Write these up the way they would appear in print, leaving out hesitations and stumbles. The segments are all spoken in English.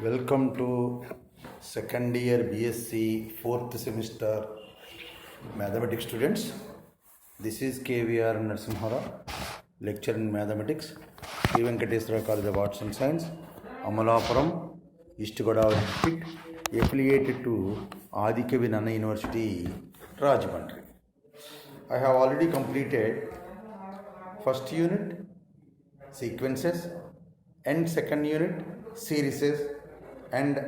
Welcome to second year BSc fourth semester mathematics students. This is KVR Narasimhara, lecturer in mathematics, Sri Venkateswara College of Arts and Science, Amalapuram, East Godavari district, affiliated to Adikavi Nanna University, Rajahmundry. I have already completed first unit, sequences, and second unit, series, and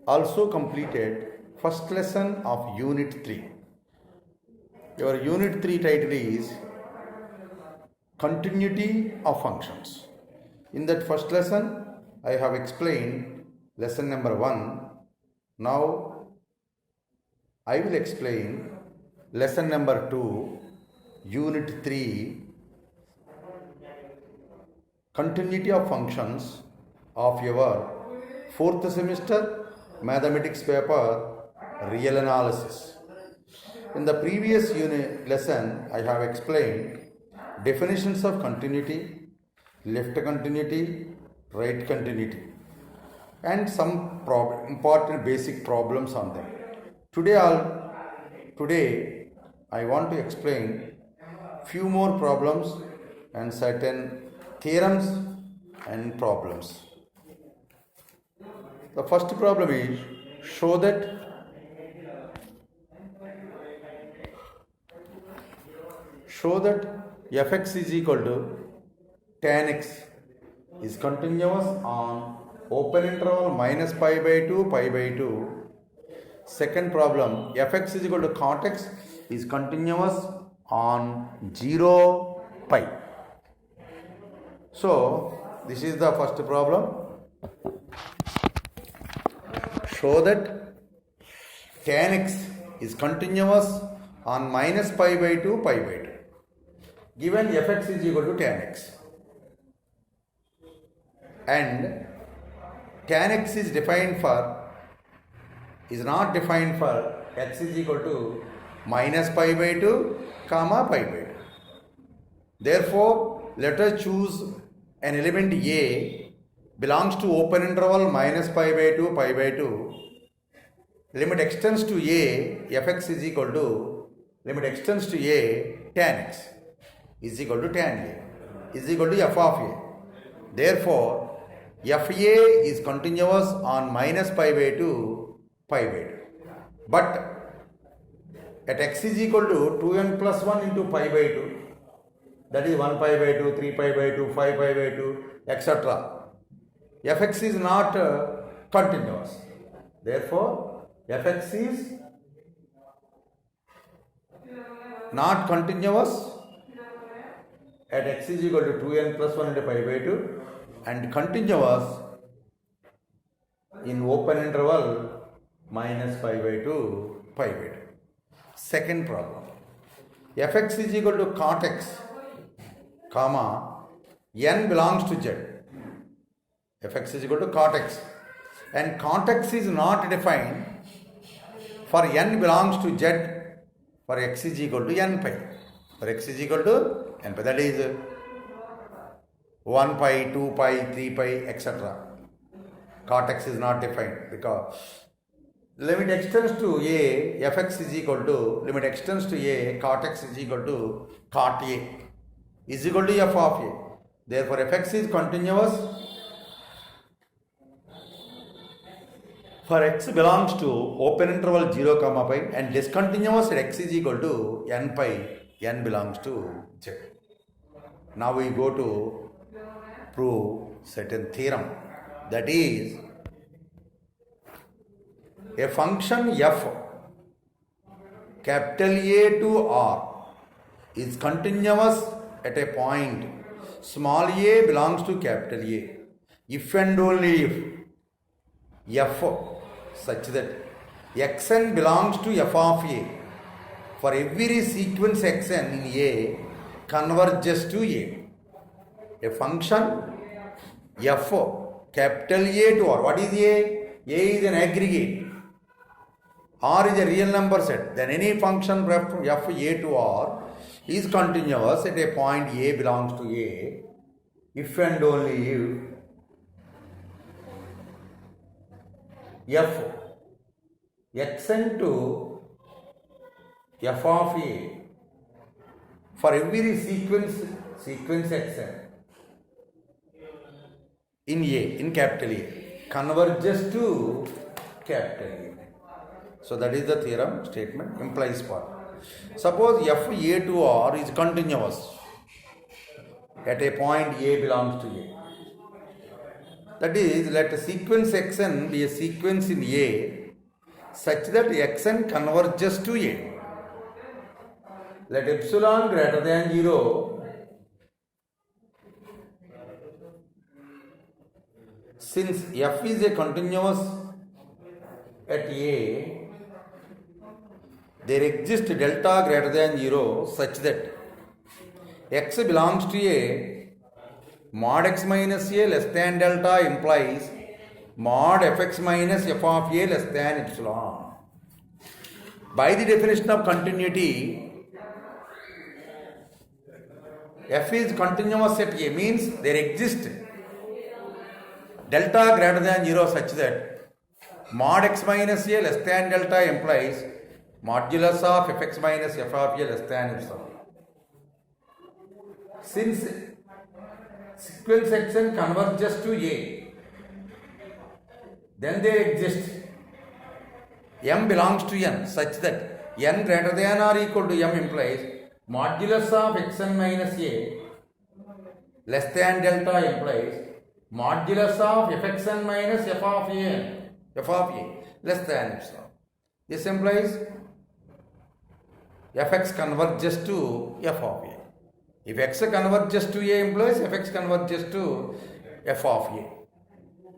also completed first lesson of unit 3. Your unit 3 title is continuity of functions. In that first lesson I have explained lesson number 1. Now I will explain lesson number 2, unit 3, continuity of functions of your fourth semester mathematics paper, real analysis. In the previous unit lesson I have explained definitions of continuity, left continuity, right continuity, and some important basic problems on them. Today I want to explain few more problems and certain theorems and problems. The first problem is show that fx is equal to tan x is continuous on open interval minus pi by 2, pi by 2. Second problem, fx is equal to cot x is continuous on 0, pi. So this is the first problem. Show that tan x is continuous on minus pi by 2, pi by 2. Given fx is equal to tan x, and tan x is not defined for x is equal to minus pi by 2, comma pi by 2. Therefore, let us choose an element A belongs to open interval minus pi by 2, pi by 2. Limit extends to A, fx is equal to, limit extends to A, tan x is equal to tan A is equal to f of A. Therefore, fa is continuous on minus pi by 2, pi by 2. But at x is equal to 2n plus 1 into pi by 2, that is 1 pi by 2, 3 pi by 2, 5 pi by 2, etc. fx is not continuous. Therefore, fx is not continuous at x is equal to 2n plus 1 into pi by 2 and continuous in open interval minus pi by 2, pi by 2. Second problem, fx is equal to cot x, comma, n belongs to z. Fx is equal to cot x, and cot x is not defined for n belongs to z for x is equal to n pi. For x is equal to n pi, that is 1 pi, 2 pi, 3 pi, etc. Cot x is not defined because limit extends to a, fx is equal to, limit extends to a, cot x is equal to cot a is equal to f of a. Therefore, fx is continuous for x belongs to open interval 0, comma pi and discontinuous at x is equal to n pi, n belongs to z. Now we go to prove certain theorem, that is a function f capital A to R is continuous at a point small a belongs to capital A if and only if f such that xn belongs to f of a for every sequence xn in A converges to A. A function f capital A to R. What is A? A is an aggregate. R is a real number set. Then any function f A to R is continuous at a point A belongs to A if and only if f xn to f of a for every sequence xn in capital A converges to capital A. So that is the theorem statement implies part. Suppose f a to r is continuous at a point a belongs to a. That is, let a sequence xn be a sequence in a such that xn converges to a. Let epsilon greater than 0 since f is a continuous at a, there exists delta greater than 0 such that x belongs to a, mod x minus a less than delta implies mod fx minus f of a less than epsilon. By the definition of continuity, f is continuous at a means there exists delta greater than 0 such that mod x minus a less than delta implies modulus of fx minus f of a less than epsilon. Since sequence xn converges to a, then there exists m belongs to n such that n greater than or equal to m implies modulus of xn minus a less than delta implies modulus of fxn minus f of a less than epsilon. This implies fx converges to f of a. If x converges to a implies fx converges to f of a,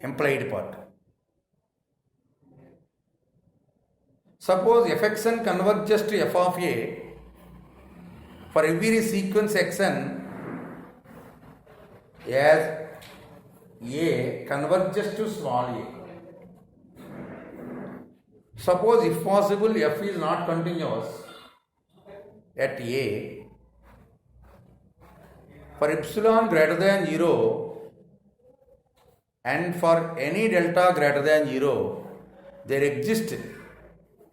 implied part. Suppose fxn converges to f of a for every sequence xn as a converges to small a. Suppose if possible f is not continuous at a, for epsilon greater than 0 and for any delta greater than 0, there exists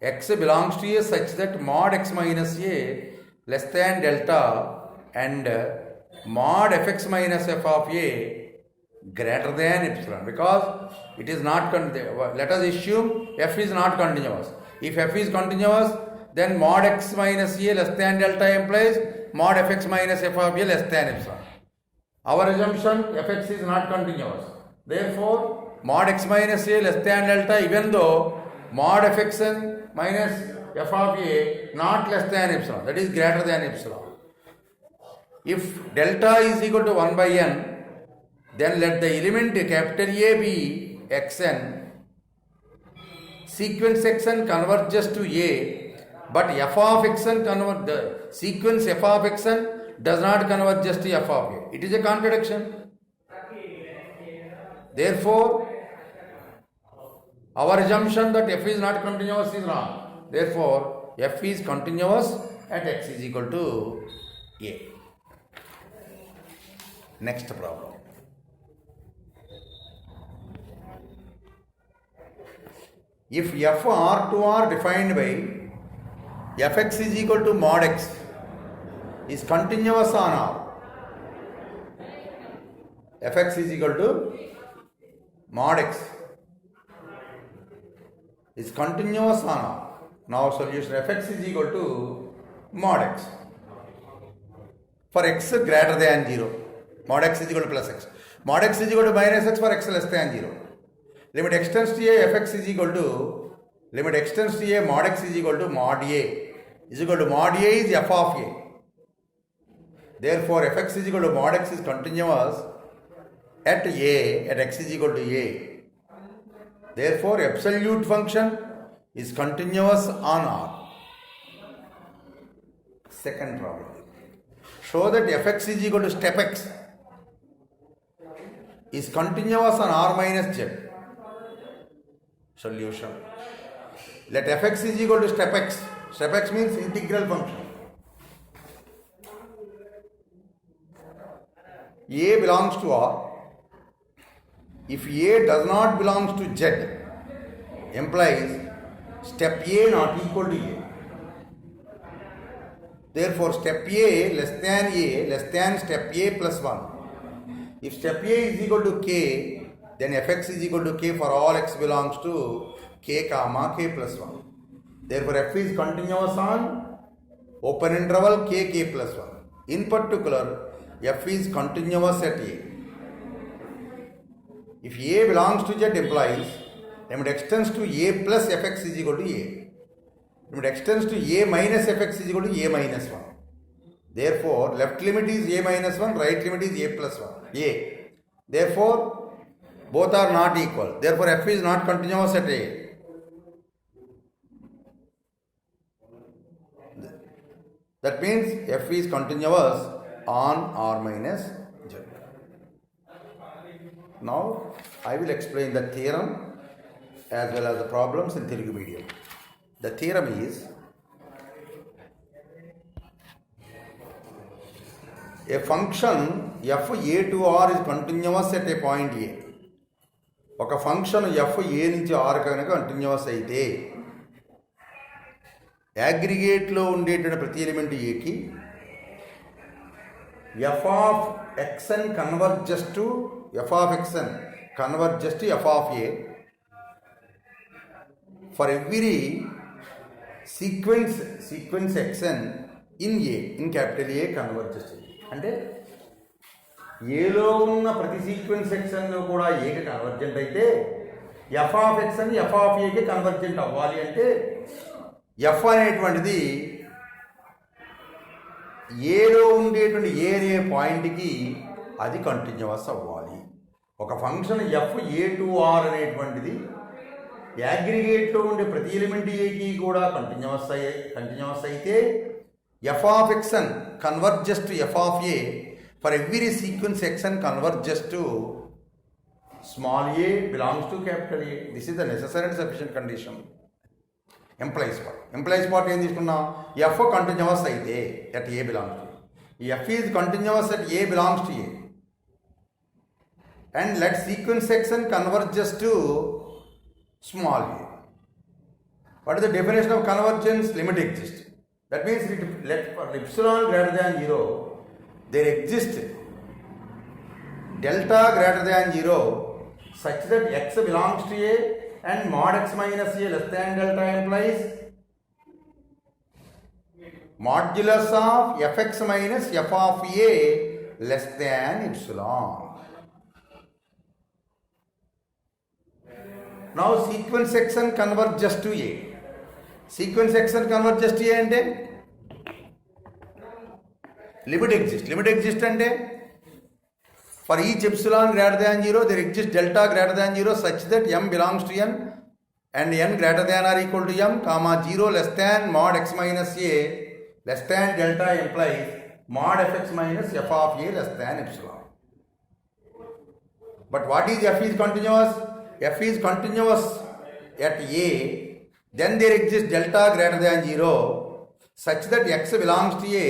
x belongs to a such that mod x minus a less than delta and mod fx minus f of a greater than epsilon, because it is not let us assume f is not continuous. If f is continuous, then mod x minus a less than delta implies mod fx minus f of a less than epsilon. Our assumption fx is not continuous. Therefore, mod x minus a less than delta, even though mod fxn minus f of a not less than epsilon, that is greater than epsilon. If delta is equal to 1 by n, then let the element capital A be xn, sequence xn converges to a, but f of xn the sequence f of xn does not converge to f of a. It is a contradiction. Therefore, our assumption that f is not continuous is wrong. Therefore, f is continuous at x is equal to a. Next problem. If f r to r defined by fx is equal to mod x is continuous on R, fx is equal to mod x is continuous on R. Now solution fx is equal to mod x for x greater than 0. Mod x is equal to plus x. Mod x is equal to minus x for x less than 0. Limit x tends to a, fx is equal to, limit x tends to a, mod x is equal to mod a is equal to mod a is f of a. Therefore, fx is equal to mod x is continuous at a, at x is equal to a. Therefore, absolute function is continuous on R. Second problem. Show that fx is equal to step x is continuous on R minus z. Solution. Let fx is equal to step x. Step x means integral function. A belongs to R. If A does not belong to Z, implies step A not equal to A. Therefore, step A less than step A plus 1. If step A is equal to K, then fx is equal to K for all x belongs to K comma K plus 1. Therefore, f is continuous on open interval K plus 1. In particular, f is continuous at A. If A belongs to Z implies limit extends to A plus fx is equal to A. Limit extends to A minus fx is equal to A minus 1. Therefore, left limit is A minus 1, right limit is A plus 1. A. Therefore, both are not equal. Therefore, f is not continuous at A. That means f is continuous on R minus Z. Now, I will explain the theorem as well as the problems in Telugu medium. The theorem is a function f a to r is continuous at a point A. ఒక function f a నుంచి r కనుక continuous అయితే అగ్రిగేట్లో ఉండేటువంటి ప్రతి element ఏకి f of xn converges to f of xn converges to f of a for every sequence xn in A, in capital A converges to. అంటే ఏలో ఉన్న ప్రతి సీక్వెన్స్ ఎక్స్ఎన్లో కూడా ఏకి కన్వర్జెంట్ అయితే ఎఫ్ ఆఫ్ ఎక్స్ అని ఎఫ్ ఆఫ్ ఏకి convergent అవ్వాలి అంటే ఎఫ్ అనేటువంటిది ఏలో ఉండేటువంటి ఏ అనే పాయింట్కి అది కంటిన్యూస్ అవ్వాలి. ఒక function F A to R అనేటువంటిది అగ్రిగేట్లో ఉండే ప్రతి ఎలిమెంట్ ఏకి కూడా కంటిన్యూస్ అయితే F of X N converges to F of A for every sequence X N converges to small A belongs to capital A. This is the necessary and sufficient condition. Implies part ఏం తీసుకున్నాం? F continuous అయితే at A belongs to, F is continuous at A belongs to A and let sequence section converges to small a. What is the definition of convergence? Limit exists. That means let for epsilon greater than 0 there exists delta greater than 0 such that x belongs to a and mod x minus a less than delta implies modulus of fx minus f of a less than epsilon. Now sequence section converges to A. Sequence section converges to A అంటే limit exists అంటే for each epsilon greater than 0 there exists delta greater than 0 such that m belongs to n and n greater than or equal to m comma 0 less than mod x minus a less than delta implies mod fx minus f of a less than epsilon. But what is f is continuous? F is continuous at A, then there exists delta greater than 0 such that x belongs to A,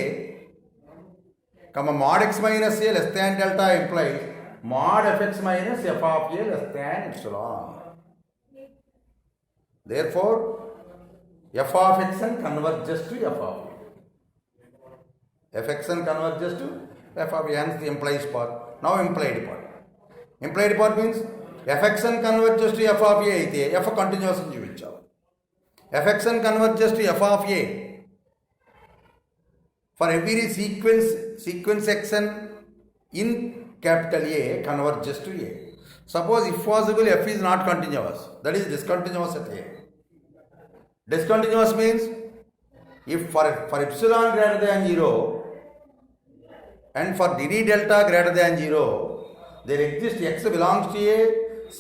comma mod x minus a less than delta implies mod fx minus f of a less than epsilon. Therefore, f of xn converges to f of a. fxn converges to f of a, hence the implies part. Now implied part. Implied part means fxn converges to f of a అయితే f continuous అని చూపించాలి. fxn converges to f of a for every sequence xn in capital A converges to A. Suppose if possible f is not continuous, that is discontinuous at A. Discontinuous means if for epsilon greater than 0 and for d delta greater than 0 there exists x belongs to A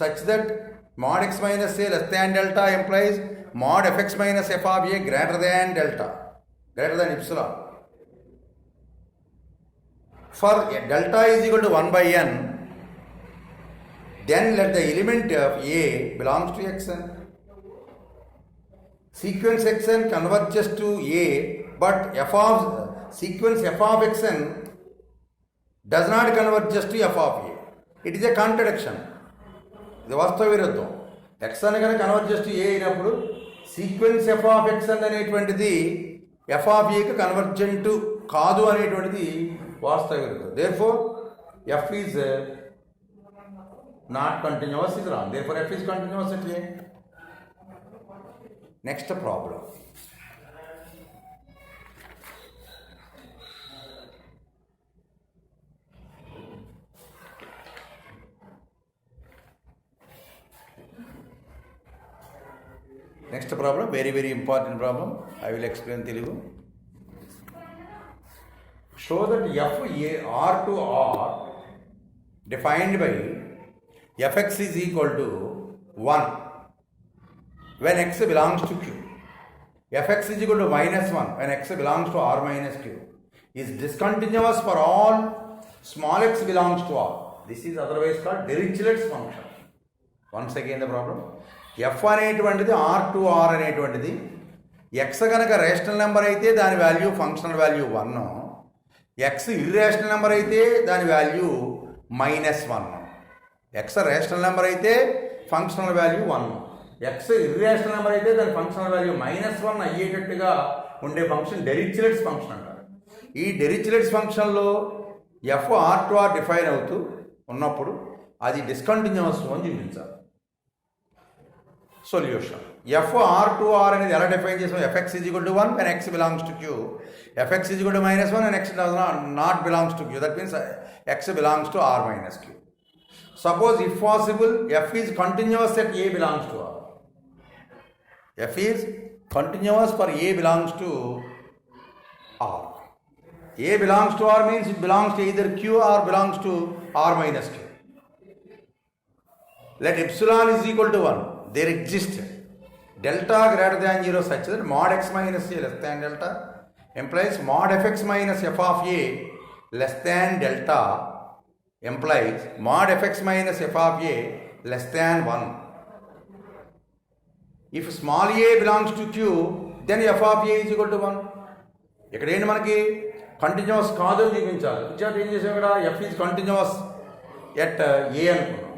such that mod x minus a less than delta implies mod fx minus f of a greater than delta, greater than epsilon. For delta is equal to 1 by n, then let the element of a belongs to xn. Sequence xn converges to a, but sequence f of xn does not converge to f of a. It is a contradiction. ఇది వాస్తవ విరుద్ధం. X అని కనుక converges to ఏ అయినప్పుడు sequence F of X అనేటువంటిది F of ఏకి convergent కాదు అనేటువంటిది వాస్తవికత. Therefore F is not continuous is wrong. Therefore F is continuous at a. Next problem. Next problem, very very important problem. I will explain Telugu. Show that f a r to r defined by fx is equal to 1 when x belongs to q. Fx is equal to minus 1 when x belongs to r minus q is discontinuous for all small x belongs to r. This is otherwise called Dirichlet's function. Once again the problem. F అనేటువంటిది are to R అనేటువంటిది X కనుక rational number అయితే దాని value functional value 1, X irrational number అయితే దాని value -1. X rational number అయితే functional value 1, X irrational number అయితే దాని ఫంక్షనల్ వాల్యూ -1 అయ్యేటట్టుగా ఉండే ఫంక్షన్ డెరిచ్లెట్స్ ఫంక్షన్ అంటారు. ఈ డెరిచ్లెట్స్ ఫంక్షన్లో F R to R define అవుతూ ఉన్నప్పుడు అది డిస్కంటిన్యూస్ అని చూపించాలి. Solution. F R to R అనేది ఎలా డిఫైన్ చేసాం? F X is equal to 1 when x belongs to q, fx is equal to -1 and x does not belongs to q. That means x belongs to r minus q. Suppose if possible f is continuous at a belongs to r. f is continuous for a belongs to r. a belongs to r means it belongs to either q or belongs to r minus q. Let epsilon is equal to 1. There exists delta greater than 0 such that mod x minus a less than delta implies mod fx minus f of a less than delta implies mod fx minus f of a less than 1. If small a belongs to q, then f of a is equal to 1. ఇక్కడ ఏంటి మనకి continuous కాదు అని చూపించాలి. ఇచ్చాక ఏం చేసాం? ఇక్కడ f is continuous at a అనుకున్నాం.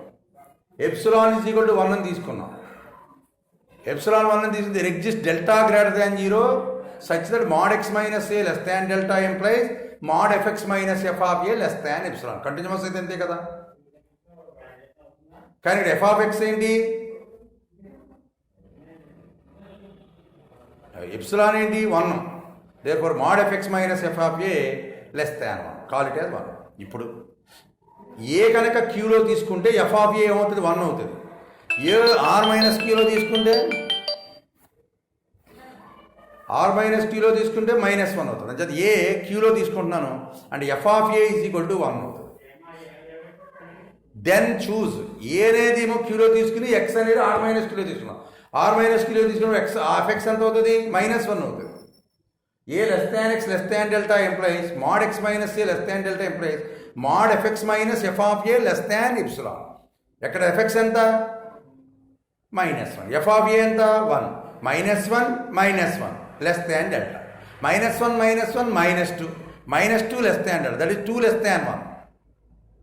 ఎప్సిలాన్ ఈజ్ ఈక్వల్ టు 1 అని తీసుకున్నాం. ఎప్సిలాన్ 1 అని తీసుకుంటే there exists delta greater than 0 such that mod x minus a less than delta implies mod fx minus f of a less than epsilon. Continuous అయితే అంతే కదా. కానీ ఇక్కడ f of x ఏంటి? ఎప్సిలాన్ ఏంటి? 1. therefore mod fx minus f of a less than 1. call it as 1. ఇప్పుడు ఏ కనుక క్యూలో తీసుకుంటే ఎఫ్ ఆఫ్ ఏ ఏమవుతుంది? 1 అవుతుంది. ఏ ఆర్ మైనస్ క్యూలో తీసుకుంటే ఆర్ మైనస్ క్యూలో తీసుకుంటే -1 అవుతుంది. అంటే ఏ క్యూలో తీసుకుంటున్నాను అంటే f of a is equal to 1 అవుతుంది. దెన్ చూజ్ ఏ అనేది ఏమో క్యూలో తీసుకుని ఎక్స్ అనేది ఆర్ మైనస్ క్యూలో తీసుకున్నాం. ఆర్ మైనస్ క్యూలో తీసుకున్నాం ఎక్స్ ఆఫ్ ఎక్స్ ఎంత అవుతుంది? -1 అవుతుంది. A less than x less than delta implies mod x minus a less than delta implies mod fx minus f of a less than epsilon. ఎక్కడ fx ఎంత? -1. f of a ఎంత? 1. -1 less than delta. -1 -2 -2 less than delta. That is 2 less than 1.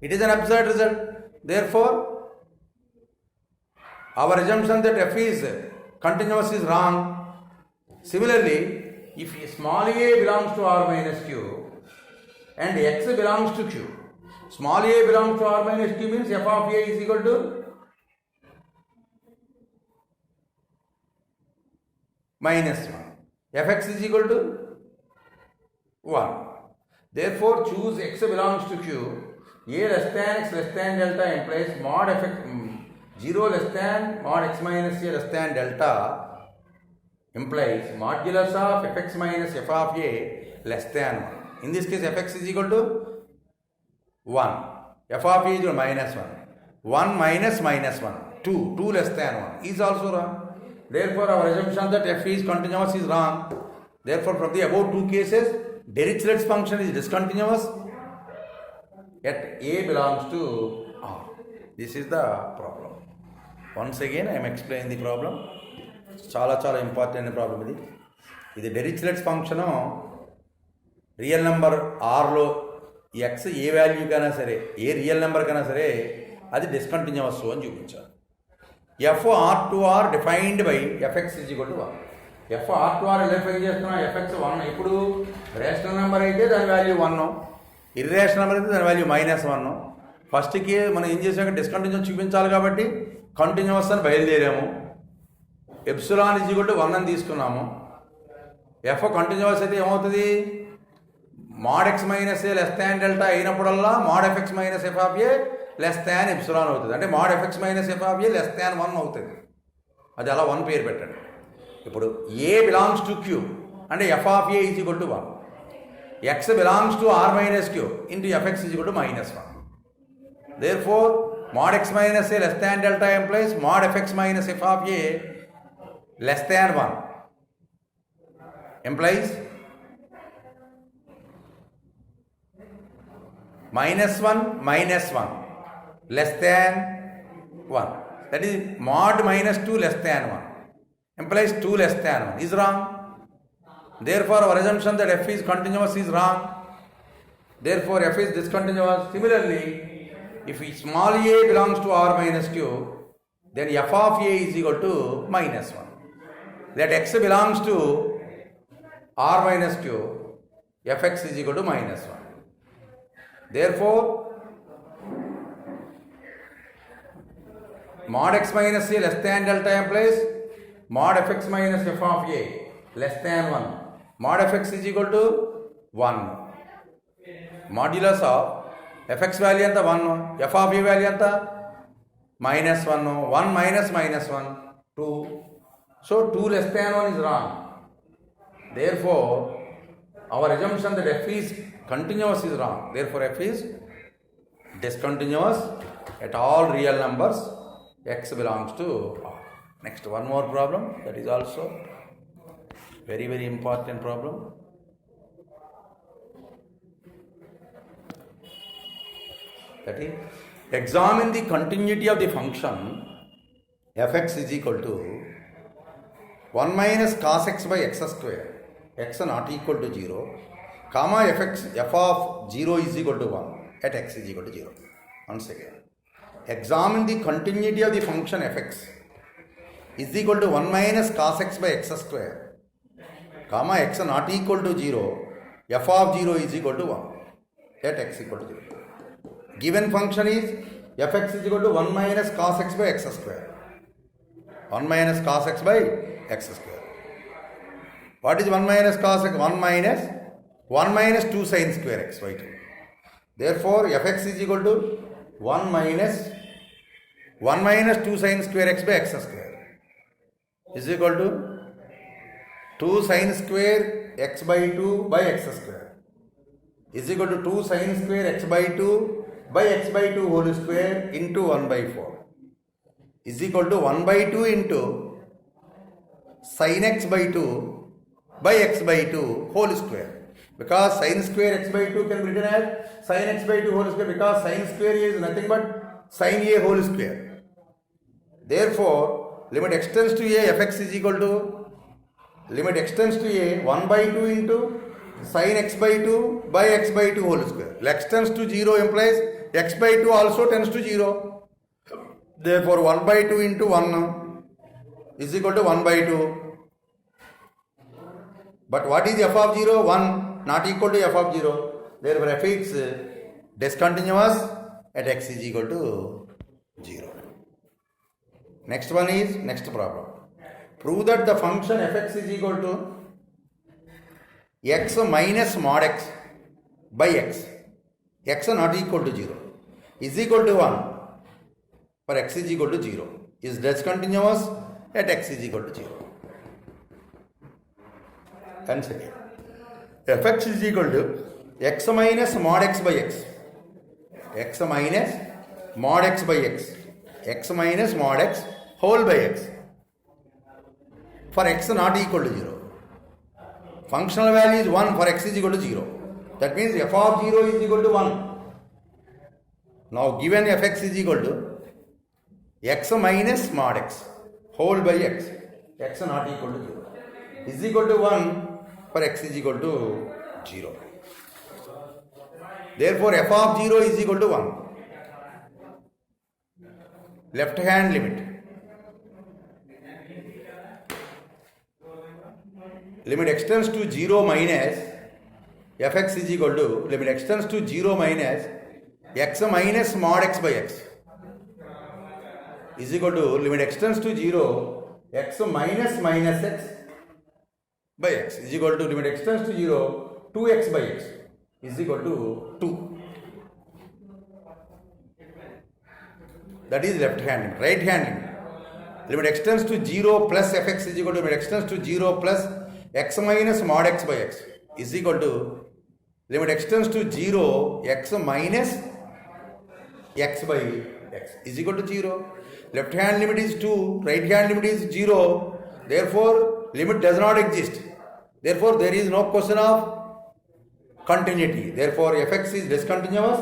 It is an absurd result. Therefore, our assumption that f is continuous is wrong. Similarly, if small a belongs to r minus q and x belongs to q, small a belongs to r minus q means f of a is equal to -1. fx is equal to 1. Therefore, choose x belongs to q. A less than x less than delta implies mod fx 0 less than mod x minus a less than delta implies modulus of fx minus f of a less than 1. In this case, fx is equal to 1. f of a is equal to -1. 1 minus -1. 2 less than 1 is also wrong. Therefore, our assumption that f is continuous is wrong. Therefore, from the above two cases, Dirichlet's function is discontinuous at a belongs to r. This is the problem. Once again, I am explaining the problem. చాలా చాలా important problem ఇది. ఇది Dirichlet's function real number ఆర్లో X ఏ వాల్యూకైనా సరే ఏ real నెంబర్కైనా సరే అది డిస్కంటిన్యూస్ అని చూపించాలి. F R to R defined by F X is equal to 1. F R to R ఎలా డిఫైన్ చేస్తున్నా? ఎఫ్ఎక్స్ 1. ఇప్పుడు రేషనల్ నెంబర్ అయితే దాని వాల్యూ 1, ఇర్రేషనల్ నెంబర్ అయితే దాని వాల్యూ -1. ఫస్ట్కి మనం ఏం చేసాక డిస్కంటిన్యూస్ చూపించాలి కాబట్టి కంటిన్యూస్ అని బయలుదేరాము. ఎప్సిలాన్ ఈజ్ ఈక్వల్ టు 1 అని తీసుకున్నాము. ఎఫ్ కంటిన్యూస్ అయితే ఏమవుతుంది? mod x minus a less than delta అయినప్పుడల్లా mod fx minus f of a less than epsilon అవుతుంది. అంటే mod fx minus f of a less than 1 అవుతుంది. అది అలా 1 పేరు పెట్టండి. ఇప్పుడు ఏ బిలాంగ్స్ టు క్యూ అంటే f of a is equal to 1. X belongs to R minus Q into f x is equal to -1. Therefore mod x minus a less than delta implies mod fx minus f of a less than 1 implies -1 less than 1. That is mod -2 less than 1 implies 2 less than 1 is wrong. Therefore our assumption that f is continuous is wrong. Therefore f is discontinuous. Similarly, if small a belongs to r minus q, then f of a is equal to -1. Let x belongs to r minus q, fx is equal to -1. Therefore, mod x minus a less than delta implies mod fx minus f of a less than 1. Mod fx is equal to 1. Modulus of fx value anta 1, f of a value anta -1. 1 minus -1 2. So 2 less than 1 is wrong. Therefore, our assumption that f is continuous is wrong. Therefore, f is discontinuous at all real numbers. X belongs to R. Next, one more problem that is also very, very important problem. That is, examine the continuity of the function fx is equal to 1 minus cos x by x square, x not equal to 0, comma f of 0 is equal to 1 at x is equal to 0. Once again, examine the continuity of the function fx is equal to 1 minus cos x by x square, comma x not equal to 0, f of 0 is equal to 1 at x equal to 0. Given function is fx is equal to 1 minus cos x by x square. 1 minus cos x by x square. What is 1 minus cos x? 1 minus 2 sin square x by 2. Therefore, fx is equal to 1 minus 2 sin square x by x square is equal to 2 sin square x by 2 by x square is equal to 2 sin square x by 2 by x by 2 whole square into 1 by 4 is equal to 1 by 2 into sin x by 2 by x by 2 whole square. Because sin square x by 2 can be written as sin x by 2 whole square, because sin square is nothing but sin a whole square. Therefore, limit x tends to a, fx is equal to limit x tends to a 1 by 2 into sin x by 2 by x by 2 whole square. X tends to 0 implies x by 2 also tends to 0. Therefore, 1 by 2 into 1 is equal to 1 by 2. But what is f of 0? 1 not equal to f of 0. Therefore, f is discontinuous at x is equal to 0. Next one is, next problem. Prove that the function fx is equal to x minus mod x by x, x not equal to 0, is equal to 1 for x is equal to 0, is discontinuous at x is equal to 0. Consider fx is equal to x minus mod x by x, x minus mod x by x, x minus mod x whole by x for x not equal to 0. Functional value is 1 for x is equal to 0. That means f of 0 is equal to 1. Now given fx is equal to x minus mod x whole by x, x not equal to 0, is equal to 1 for x is equal to 0. Therefore, f of 0 is equal to 1. Left hand limit. limit extends to 0 minus fx is equal to limit extends to 0 minus x minus mod x by x is equal to limit extends to 0 x minus minus x by x is equal to limit extends to 0 2x by x is equal to 2. That is left hand limit. Right hand limit. Limit extends to 0 plus fx is equal to limit extends to 0 plus x minus mod x by x is equal to limit extends to 0 x minus x by x is equal to 0. Left hand limit is 2, right hand limit is 0. Therefore, limit does not exist. Therefore, there is no question of continuity. Therefore, fx is discontinuous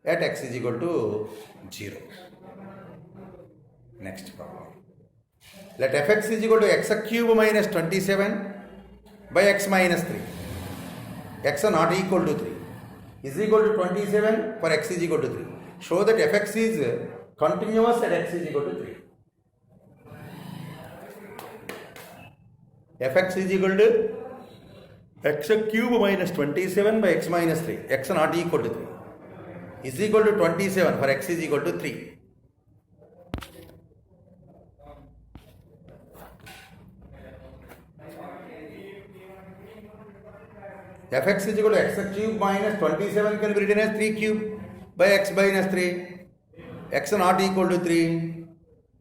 at x is equal to 0. Next problem. Let fx is equal to x cube minus 27 by x minus 3. X not equal to 3 is equal to 27 for x is equal to 3. Show that fx is continuous at x is equal to 3. Fx is equal to x cube minus 27 by x minus 3. X not equal to 3 is equal to 27 for x is equal to 3. Fx is equal to x cube minus 27 can be written as 3 cube by x minus 3. X not equal to 3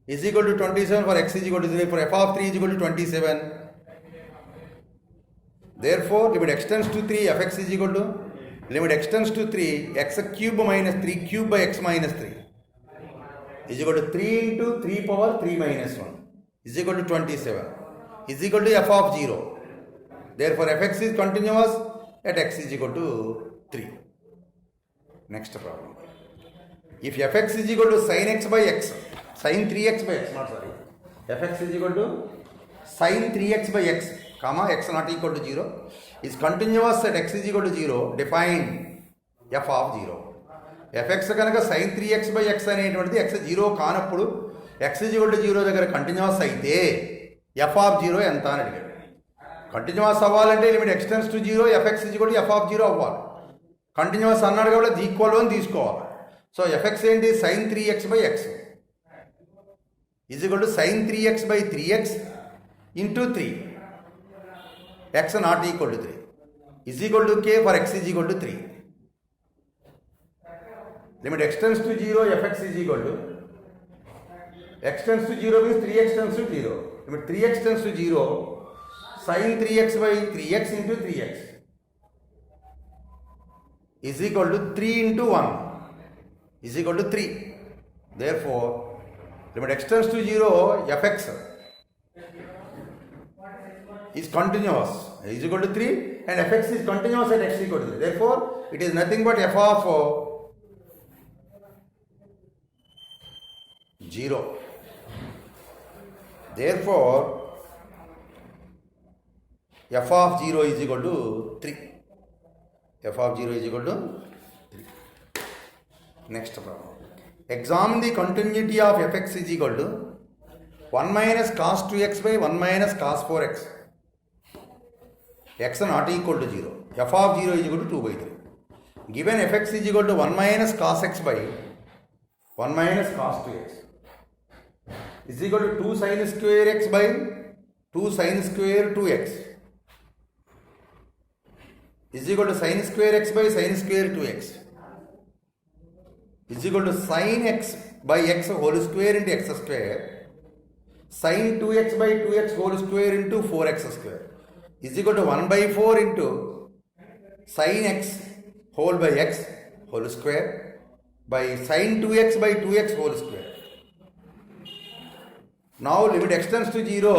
is equal to 27 for x is equal to 3. For f of 3 is equal to 27. Therefore, limit extends to 3, fx is equal to limit extends to 3, x cube minus 3 cube by x minus 3 is equal to 3 into 3 power 3 minus 1 is equal to 27 is equal to f of 0. Therefore, fx is continuous at x is equal to 3. Next problem. If fx is equal to sin x by x, sin 3x by x, not sorry, fx is equal to sin 3x by x, comma x not equal to 0 is continuous at x is equal to 0, define f of 0. fx కనుక sin 3x by x అనేటువంటిది x 0 కానప్పుడు x is equal to 0 దగ్గర continuous అయితే f of 0 ఎంత అని అడిగాడు. Continuous అవ్వాలంటే limit x tends to 0 fx is equal to f of 0 అవ్వాలి. కంటిన్యూస్ అన్నాడు కాబట్టి ఈక్వల్ అని తీసుకోవాలి. సో fx ఏంటి sin 3x by x is equal to sin 3x by 3x into 3 x not equal to 3 is equal to k for x is equal to 3. Limit extends to 0 fx is equal to x tends to 0 means 3x tends to 0. Limit 3x tends to 0 sin 3x by 3x into 3x is equal to 3 into 1 is equal to 3. Therefore, limit extends to 0 fx is continuous is equal to 3 and fx is continuous at x equal to 3. Therefore, it is nothing but f of 0. Therefore, f of 0 is equal to 3. f of 0 is equal to 3. Next problem. Examine the continuity of fx is equal to 1 minus cos 2x by 1 minus cos 4x. X not equal to 0. f of 0 is equal to 2 by 3. Given fx is equal to 1 minus cos x by 1 minus cos 2x is equal to 2 sin square x by 2 sin square 2x is equal to sin square x by sin square 2x is equal to sin x by x whole square into x square sin 2x by 2x whole square into 4x square is equal to 1 by 4 into sin x whole by x whole square by sin 2x by 2x whole square. Now limit extends to 0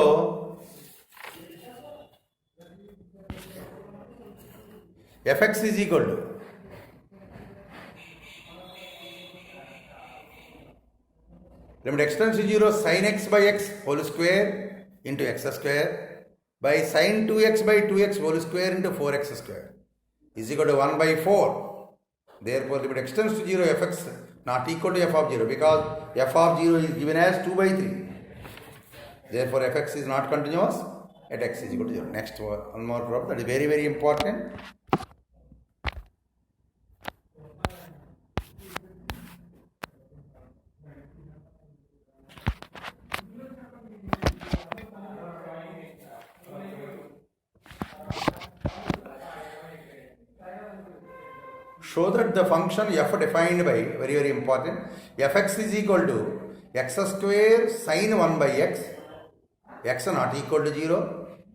fx is equal to limit extends to 0 sin x by x whole square into x square by sin 2x by 2x whole square into 4x square is equal to 1 by 4. Therefore, limit extends to 0 fx not equal to f of 0 because f of 0 is given as 2 by 3. Therefore, fx is not continuous at x is equal to 0. Next one more problem that is very, very important. Show that the function f defined by, very, very important, fx is equal to x square sine 1 by x not equal to 0,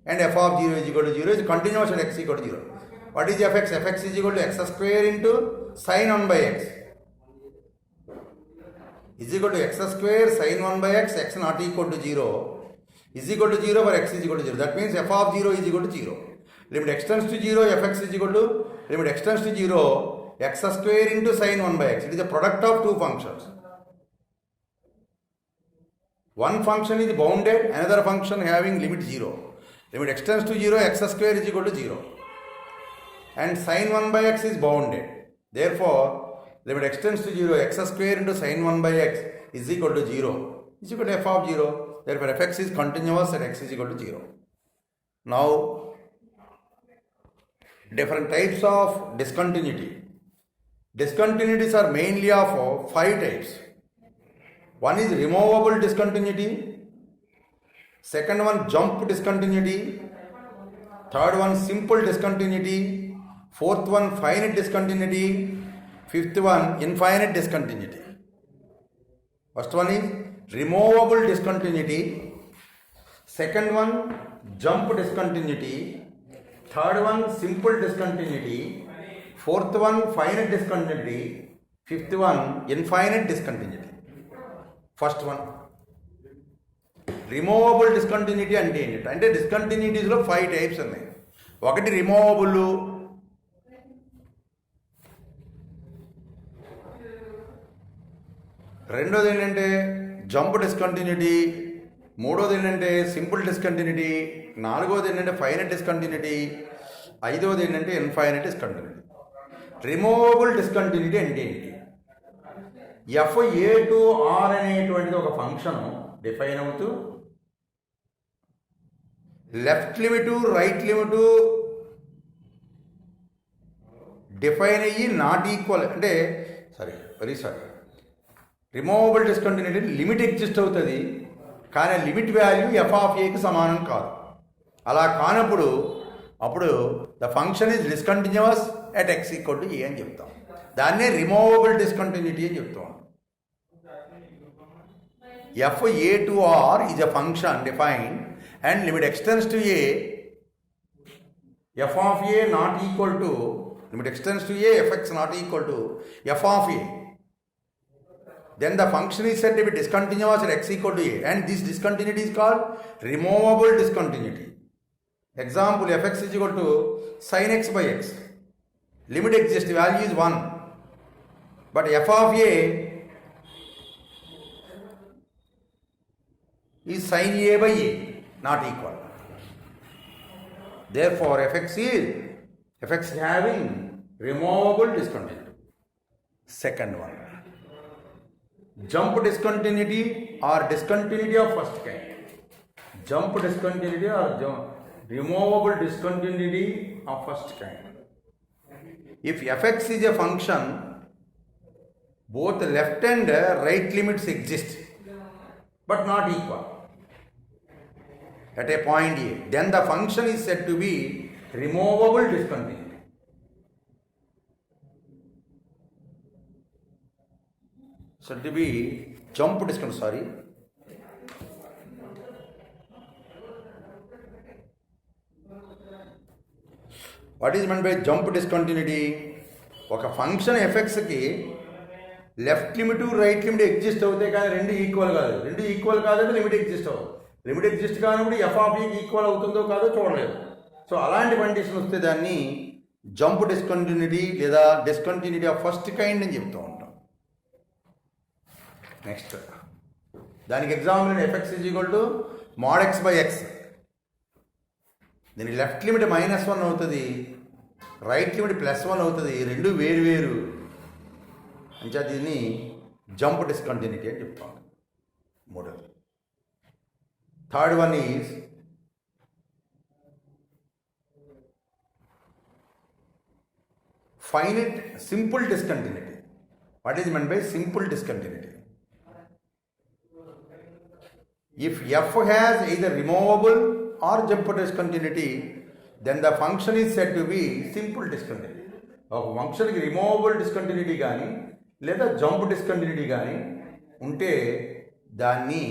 and f of 0 is equal to 0 is continuous at x equal to 0. What is fx? Fx is equal to x square into sine 1 by x is equal to x square sine 1 by x not equal to 0 is equal to 0 for x is equal to 0. That means f of 0 is equal to 0. Limit x tends to 0, fx is equal to, limit x tends to 0, x square into sine 1 by x. It is a product of two functions. One function is bounded, another function having limit 0. Limit x tends to 0, x square is equal to 0. And sine 1 by x is bounded. Therefore, limit x tends to 0, x square into sine 1 by x is equal to 0. Is equal to f of 0. Therefore, fx is continuous at x is equal to 0. Now, different types of discontinuity. Discontinuities are mainly of 5 types. One is removable discontinuity. Second one, jump discontinuity. Third one, simple discontinuity. Fourth one, finite discontinuity. Fifth one, infinite discontinuity. First one is removable discontinuity. Second one, jump discontinuity. Third one, simple discontinuity. Fourth one, finite discontinuity. Fifth one, infinite discontinuity. First one, removable discontinuity అంటే ఏంటి అంటే డిస్కంటిన్యూటీస్లో 5 types ఉన్నాయి. ఒకటి removable, రెండోది ఏంటంటే jump discontinuity, మూడోది ఏంటంటే simple discontinuity, నాలుగోది ఏంటంటే ఫైనైట్ డిస్కంటిన్యూటీ, ఐదోది ఏంటంటే ఇన్ఫైనైట్ డిస్కంటిన్యూటీ. రిమూవబుల్ డిస్కంటిన్యూటీ అంటే ఏంటి? ఎఫ్ ఏ టు ఆర్ అనేటువంటిది ఒక ఫంక్షన్ డిఫైన్ అవుతూ left limit right limit define అయ్యి నాట్ ఈక్వల్ అంటే రిమూవబుల్ డిస్కంటిన్యూటీ లిమిట్ ఎగ్జిస్ట్ అవుతుంది కానీ లిమిట్ వాల్యూ ఎఫ్ ఆఫ్ ఏకి సమానం కాదు. అలా కానప్పుడు అప్పుడు the function is discontinuous at x equal to a అని చెప్తాం. దాన్నే రిమూవబుల్ డిస్కంటిన్యూటీ అని చెప్తాం. F A to R is a function defined and limit ఎక్స్టెన్స్ to a f of a not equal to limit extends to a, fx not equal to f of a, then the function is said to be discontinuous at x equal to a, and this discontinuity is called removable discontinuity. Example, fx is equal to sin x by x. Limit exists, value is 1, but f of a is sin a by a, not equal. Therefore, fx having removable discontinuity. Second one, jump discontinuity or discontinuity of first kind. Jump discontinuity or removable discontinuity of first kind. If fx is a function, both left and right limits exist but not equal at a point a, then the function is said to be removable discontinuity. Said to be jump discontinuity. Sorry. What is meant by jump discontinuity? ఒక function ఎఫ్ఎక్స్కి left limit right limit exist అవుతాయి కానీ రెండు equal కాదు. రెండు equal కాదంటే limit exist అవ్వదు. Limit exist కానప్పుడు ఎఫ్ ఆఫ్ ఈకి ఈక్వల్ అవుతుందో కాదో చూడలేదు. సో అలాంటి కండిషన్ వస్తే దాన్ని జంప్ డిస్కంటిన్యూటీ లేదా డిస్కంటిన్యూటీ ఆఫ్ ఫస్ట్ కైండ్ అని చెప్తూ ఉంటాం. నెక్స్ట్ దానికి example FX is equal to mod x by x. దీనికి లెఫ్ట్ లిమిట్ -1 అవుతుంది, రైట్ లిమిట్ +1 అవుతుంది. రెండు వేరు వేరు అంటే దీన్ని జంప్ డిస్కంటిన్యూటీ అని చెప్తాం. మూడోది. Third one is finite simple discontinuity. What is meant by simple discontinuity? If f has either removable or jump discontinuity, then the function is said to be simple discontinuity. ఒక ఫంక్షన్కి removable discontinuity కానీ లేదా jump discontinuity కానీ ఉంటే దాన్ని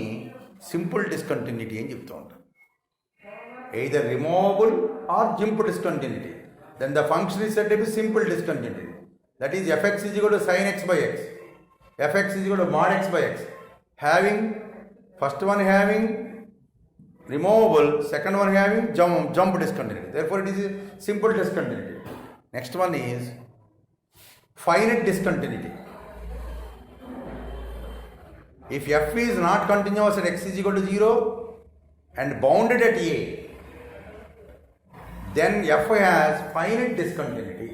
simple discontinuity అని చెప్తూ ఉంటాం. either removable or jump discontinuity, then the function is said to be simple discontinuity. That is fx is equal to sin x by x, fx is equal to mod x by x, having first one having removable, second one having jump discontinuity. Therefore it is a simple discontinuity. Next one is finite discontinuity. If f is not continuous at x is equal to 0 and bounded at a, then f has finite discontinuity.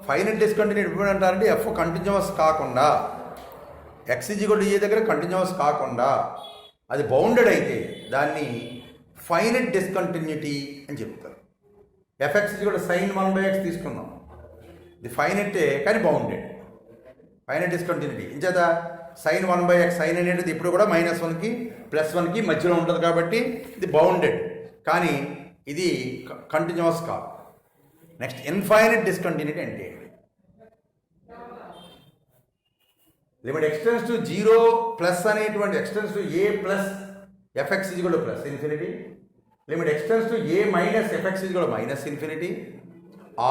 Finite discontinuity ఎప్పుడు అంటారంటే F continuous కాకుండా X is equal to ఏ దగ్గర continuous కాకుండా అది bounded అయితే దాన్ని finite discontinuity అని చెప్తారు. F X is equal to sine 1/x తీసుకున్నాం, ఇది ఫైనైటే కానీ బౌండెడ్, ఫైనైట్ డిస్కంటిన్యూటీ. ఇంచేత సైన్ 1/x, సైన్ అనేది ఇప్పుడు కూడా -1కి +1కి మధ్యలో ఉంటుంది కాబట్టి ఇది బౌండెడ్, కానీ ఇది కంటిన్యూస్ కాదు. నెక్స్ట్ ఇన్ఫైనైట్ డిస్కంటిన్యూటీ అంటే లిమిట్ ఎక్స్టెన్స్ టు 0 ప్లస్ అనేటువంటి X tends to A plus F X is equal to plus infinity, limit ఎక్స్టెన్స్ to A minus F X is equal to minus infinity,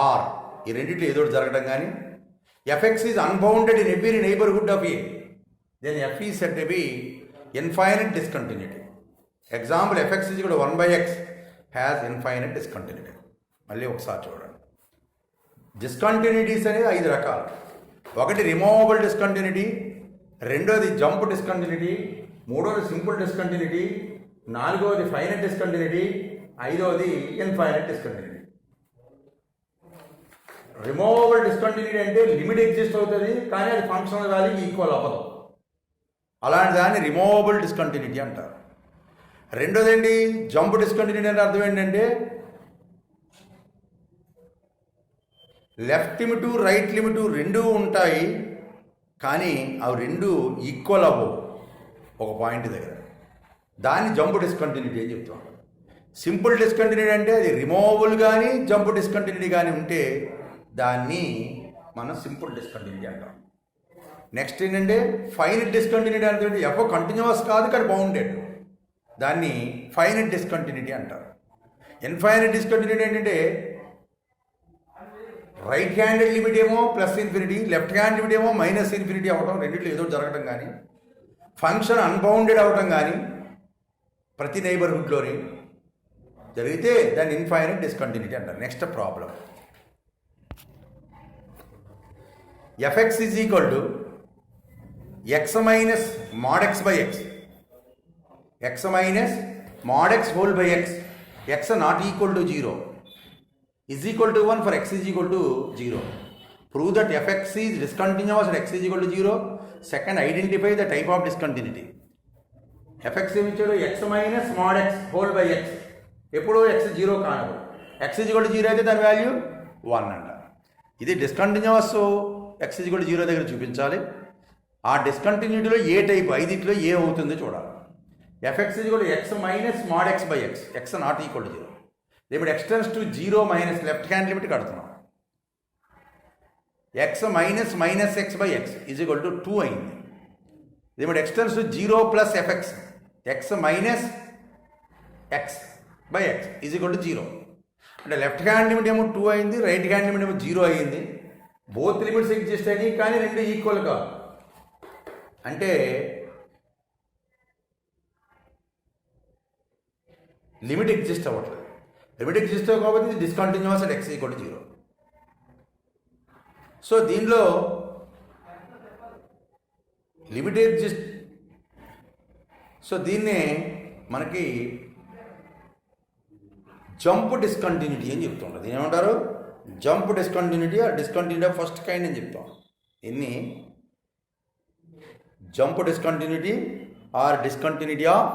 or ఈ రెండింటిలో ఏదో జరగడం కానీ F X is unbounded in every neighbourhood of A, then F is said to be infinite discontinuity. Example FX is equal to 1/x has infinite discontinuity. మళ్ళీ ఒకసారి చూడండి, discontinuities అనేది 5 రకాలు. ఒకటి రిమూవబుల్ డిస్కంటిన్యూటీ, రెండోది జంప్ డిస్కంటిన్యూటీ, మూడోది సింపుల్ డిస్కంటిన్యూటీ, నాలుగోది finite discontinuity, ఐదోది ఇన్ఫైనైట్ డిస్కంటిన్యూటీ. రిమూవబుల్ డిస్కంటిన్యూటీ అంటే లిమిట్ ఎగ్జిస్ట్ అవుతుంది కానీ అది ఫంక్షనల్ వాల్యూకి ఈక్వల్ అవ్వదు, అలాంటి దాన్ని రిమూవబుల్ డిస్కంటిన్యూటీ అంటారు. రెండోది ఏంటి, జంప్ డిస్కంటిన్యూటీ అంటే అర్థం ఏంటంటే లెఫ్ట్ లిమిటు రైట్ లిమిటు రెండూ ఉంటాయి కానీ అవి రెండు ఈక్వల్ అవ్వవు ఒక పాయింట్ దగ్గర, దాన్ని జంప్ డిస్కంటిన్యూటీ అని చెప్తాం. సింపుల్ డిస్కంటిన్యూటీ అంటే అది రిమూవబుల్ కానీ జంప్ డిస్కంటిన్యూటీ కానీ ఉంటే దాన్ని మనం సింపుల్ డిస్కంటిన్యూటీ అంటాం. నెక్స్ట్ ఏంటంటే ఫైనైట్ డిస్కంటిన్యూటీ అంటే ఎఫ్ కంటిన్యూస్ కాదు కానీ బౌండెడ్, దాన్ని ఫైనైట్ డిస్కంటిన్యూటీ అంటారు. ఇన్ఫైనైట్ డిస్కంటిన్యూటీ ఏంటంటే రైట్ హ్యాండెడ్ లిమిట్ ఏమో plus infinity, left hand limit ఏమో మైనస్ ఇన్ఫినిటీ అవ్వడం, రెండింటిలో ఏదో జరగడం కానీ ఫంక్షన్ అన్బౌండెడ్ అవ్వడం కానీ ప్రతి నైబర్హుడ్లోని జరిగితే దాన్ని ఇన్ఫైనైట్ డిస్కంటిన్యూటీ అంటారు. Next problem, f x is equal to x minus mod x by x, x minus mod x whole by x, x not equal to 0 is equal to 1 for x is equal to 0. Prove that fx is discontinuous at x is equal to 0. Second, identify the type of discontinuity. fx ఏమిచ్చాడు, x minus mod x whole by x, ఎప్పుడు x 0 కానప్పుడు, x is equal to 0 అయితే దాని value 1 అంటారు. ఇది discontinuous x is equal to 0 దగ్గర చూపించాలి. ఆ డిస్కంటిన్యూటీలో ఏ type, ఐదింటిలో ఏ అవుతుందో చూడాలి. fx is equal to x minus mod x by x, x not equal to 0. Limit ఎక్స్టెన్స్ to 0 minus left hand limit కడుతున్నాం, x minus minus x by x is equal to 2 అయింది. Limit ఎక్స్టెన్స్ to 0 plus f x, x minus x by x is equal to 0. అంటే left hand limit ఏమో 2 అయింది, right hand limit ఏమో 0 అయింది. Both limits exist అయినాయి కానీ రెండు ఈక్వల్ కాదు, అంటే లిమిట్ ఎగ్జిస్ట్ అవ్వట్లేదు. లిమిట్ ఎగ్జిస్ట్ కాబట్టి discontinuous at x equal to 0. So దీనిలో లిమిట్ ఎగ్జిస్ట్, సో దీన్నే మనకి జంప్ డిస్కంటిన్యూటీ అని చెప్తుంటారు. దీని ఏమంటారు, jump discontinuity or discontinuity of first kind అని చెప్తాం. దీన్ని jump discontinuity or discontinuity of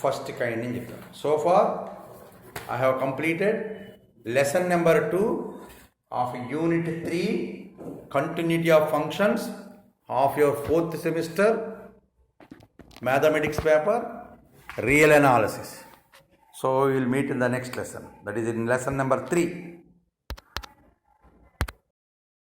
first kind అని చెప్తాం. So far I have completed lesson number 2 of Unit 3, Continuity of Functions of your 4th semester Mathematics paper, Real Analysis. So we will meet in the next lesson. That is in lesson number 3.